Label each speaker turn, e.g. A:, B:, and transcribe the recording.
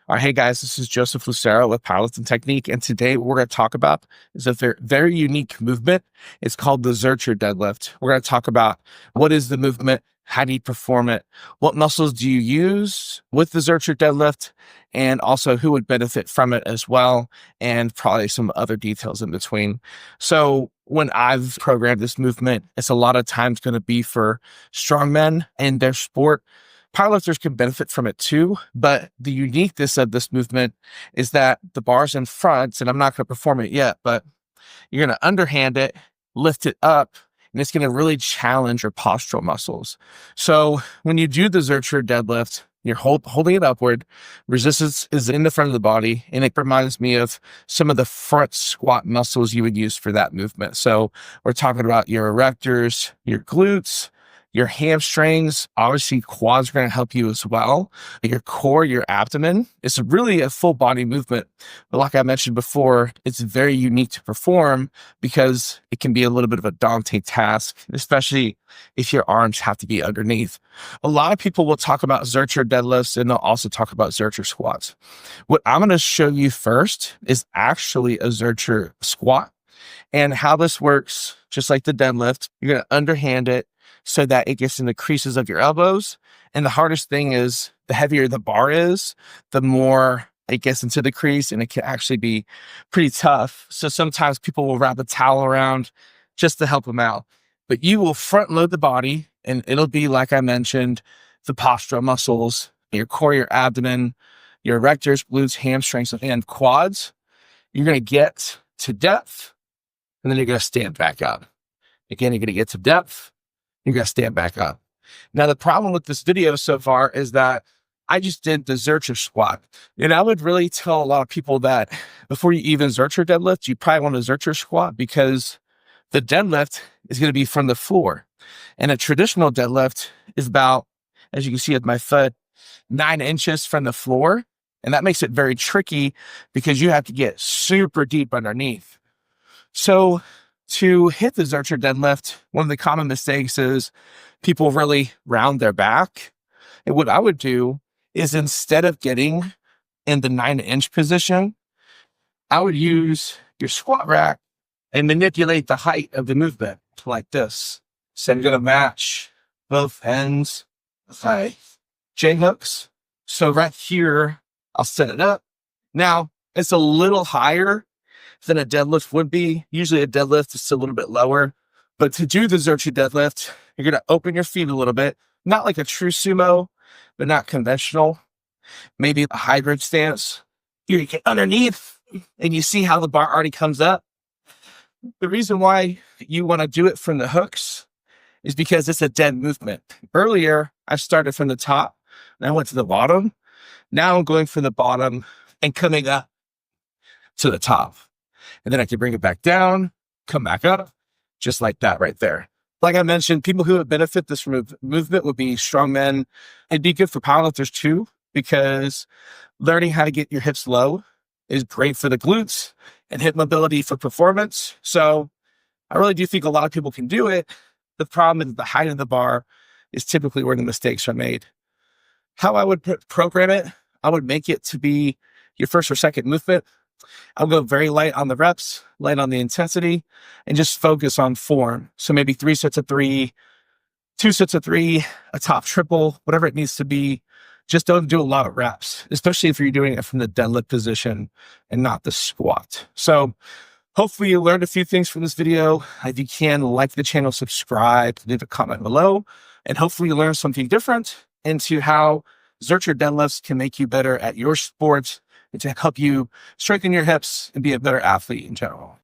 A: All right, hey guys, this is Joseph Lucero with Powerlifting Technique, and today what we're going to talk about is a very unique movement. It's called the Zercher Deadlift. We're going to talk about what is the movement, how do you perform it, what muscles do you use with the Zercher Deadlift, and also who would benefit from it as well, and probably some other details in between. So when I've programmed this movement, it's a lot of times going to be for strongmen in their sport. Powerlifters can benefit from it too, but the uniqueness of this movement is that the bar's in front, and I'm not going to perform it yet, but you're going to underhand it, lift it up, and it's going to really challenge your postural muscles. So when you do the Zercher deadlift, you're holding it upward, resistance is in the front of the body, and it reminds me of some of the front squat muscles you would use for that movement. So we're talking about your erectors, your glutes, your hamstrings, obviously quads are going to help you as well. Your core, your abdomen. It's really a full body movement. But like I mentioned before, it's very unique to perform because it can be a little bit of a daunting task, especially if your arms have to be underneath. A lot of people will talk about Zercher deadlifts and they'll also talk about Zercher squats. What I'm going to show you first is actually a Zercher squat and how this works. Just like the deadlift, you're going to underhand it so that it gets in the creases of your elbows. And the hardest thing is the heavier the bar is, the more it gets into the crease, and it can actually be pretty tough. So sometimes people will wrap a towel around just to help them out. But you will front load the body, and it'll be, like I mentioned, the postural muscles, your core, your abdomen, your erectors, glutes, hamstrings, and quads. You're going to get to depth, and then you're going to stand back up. Again, you're going to get to depth. You got to stand back up. Now, the problem with this video so far is that I just did the Zercher squat. And I would really tell a lot of people that before you even Zercher deadlift, you probably want a Zercher squat because the deadlift is going to be from the floor. And a traditional deadlift is about, as you can see with my foot, 9 inches from the floor. And that makes it very tricky because you have to get super deep underneath. So to hit the Zercher deadlift, one of the common mistakes is people really round their back. And what I would do is instead of getting in the 9-inch position, I would use your squat rack and manipulate the height of the movement like this. So I'm going to match both ends with my J hooks. So right here, I'll set it up. Now, it's a little higher than a deadlift would be. Usually a deadlift is a little bit lower, but to do the Zercher deadlift, you're going to open your feet a little bit, not like a true sumo, but not conventional, maybe a hybrid stance. You get underneath and you see how the bar already comes up. The reason why you want to do it from the hooks is because it's a dead movement. Earlier, I started from the top and I went to the bottom. Now I'm going from the bottom and coming up to the top. And then I can bring it back down, come back up, just like that right there. Like I mentioned, people who would benefit this movement would be strongmen. It'd be good for powerlifters too, because learning how to get your hips low is great for the glutes and hip mobility for performance. So I really do think a lot of people can do it. The problem is the height of the bar is typically where the mistakes are made. How I would program it, I would make it to be your first or second movement. I'll go very light on the reps, light on the intensity, and just focus on form. So maybe 3 sets of 3, 2 sets of 3, a top triple, whatever it needs to be. Just don't do a lot of reps, especially if you're doing it from the deadlift position and not the squat. So hopefully you learned a few things from this video. If you can, like the channel, subscribe, leave a comment below, and hopefully you learned something different into how Zercher deadlifts can make you better at your sport and to help you strengthen your hips and be a better athlete in general.